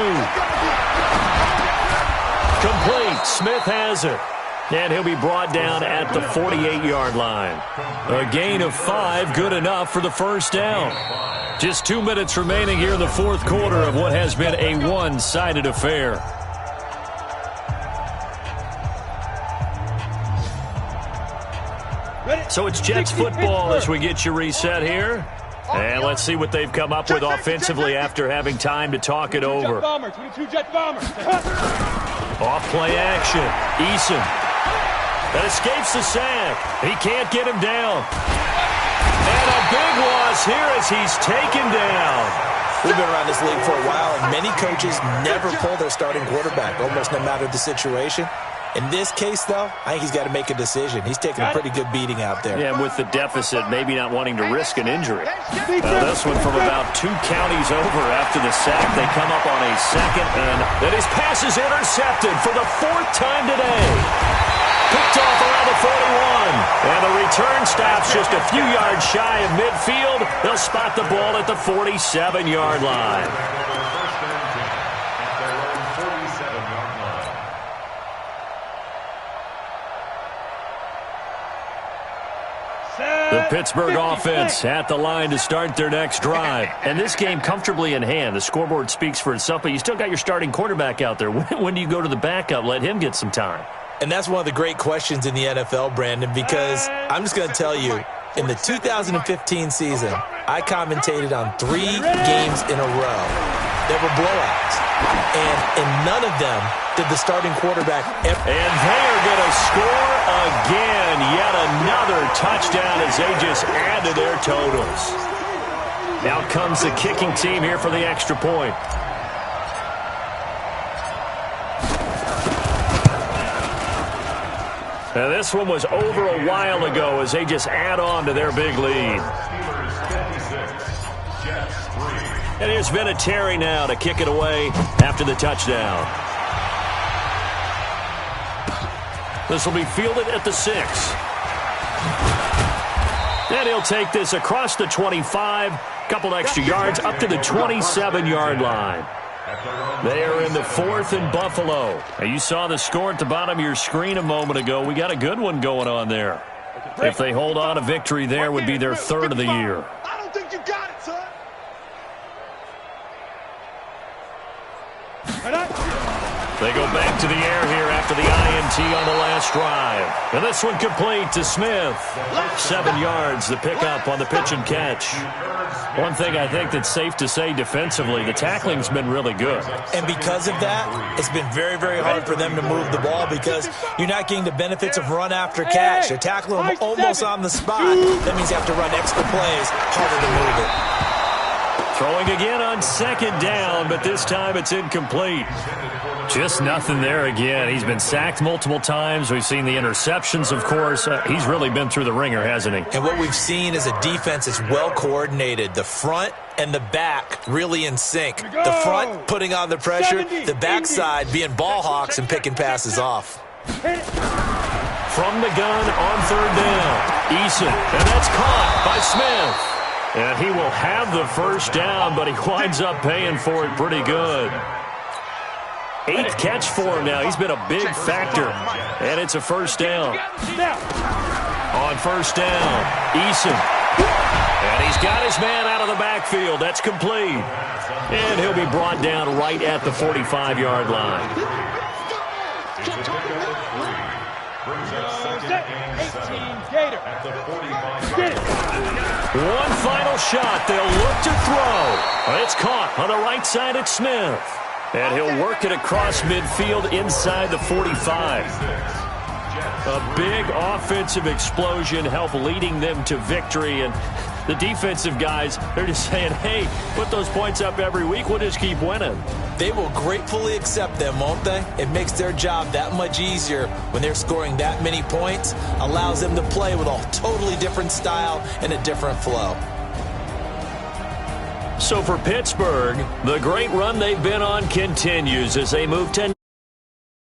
[SPEAKER 2] Complete. Smith has it. And he'll be brought down at the 48-yard line. A gain of 5, good enough for the first down. Just 2 minutes remaining here in the fourth quarter of what has been a one-sided affair. So it's Jets football as we get you reset here. And let's see what they've come up with offensively after having time to talk it over. Off play action. Eason. That escapes the sack. He can't get him down. And a big loss here as he's taken down.
[SPEAKER 5] We've been around this league for a while, and many coaches never pull their starting quarterback, almost no matter the situation. In this case, though, I think he's got to make a decision. He's taking a pretty good beating out there.
[SPEAKER 2] Yeah, with the deficit, maybe not wanting to risk an injury. This one from about 2 counties over after the sack. They come up on a 2nd, and then his pass is intercepted for the 4th time today. Picked off around the 41. And the return stops just a few yards shy of midfield. They'll spot the ball at the 47-yard line. The Pittsburgh offense at the line to start their next drive. And this game comfortably in hand. The scoreboard speaks for itself, but you still got your starting quarterback out there. When do you go to the backup? Let him get some time.
[SPEAKER 5] And that's one of the great questions in the NFL, Brandon, because I'm just going to tell you, in the 2015 season, I commentated on 3 games in a row. There were blowouts. And in none of them did the starting quarterback ever.
[SPEAKER 2] And they are going to score again. Yet another touchdown as they just add to their totals. Now comes the kicking team here for the extra point. Now this one was over a while ago as they just add on to their big lead. And here's Vinatieri now to kick it away after the touchdown. This will be fielded at the 6. And he'll take this across the 25, couple extra yards up to the 27-yard line. They are in the 4th and Buffalo. Now you saw the score at the bottom of your screen a moment ago. We got a good one going on there. If they hold on, a victory there would be their 3rd of the year.
[SPEAKER 6] I don't think you got it, son.
[SPEAKER 2] They go back to the air here after the INT on the last drive. And this one complete to Smith. 7 yards, the pickup on the pitch and catch. One thing I think that's safe to say defensively, the tackling's been really good.
[SPEAKER 5] And because of that, it's been very, very hard for them to move the ball because you're not getting the benefits of run after catch. You're tackling them almost on the spot. That means you have to run extra plays, harder to move it.
[SPEAKER 2] Throwing again on 2nd down, but this time it's incomplete. Just nothing there again. He's been sacked multiple times. We've seen the interceptions, of course. He's really been through the ringer, hasn't he?
[SPEAKER 5] And what we've seen is a defense that's well coordinated. The front and the back really in sync. The front putting on the pressure, the backside being ball hawks and picking passes off.
[SPEAKER 2] From the gun on 3rd down, Eason, and that's caught by Smith. And he will have the first down, but he winds up paying for it pretty good. 8th catch for him now. He's been a big factor. And it's a first down. On 1st down, Eason. And he's got his man out of the backfield. That's complete. And he'll be brought down right at the 45-yard line.
[SPEAKER 4] 18 Gator. Get it.
[SPEAKER 2] One final shot. They'll look to throw. It's caught on the right side at Smith. And he'll work it across midfield inside the 45. A big offensive explosion helped leading them to victory. And the defensive guys, they're just saying, hey, put those points up every week. We'll just keep winning.
[SPEAKER 5] They will gratefully accept them, won't they? It makes their job that much easier when they're scoring that many points. Allows them to play with a totally different style and a different flow.
[SPEAKER 2] So for Pittsburgh, the great run they've been on continues as they move 10.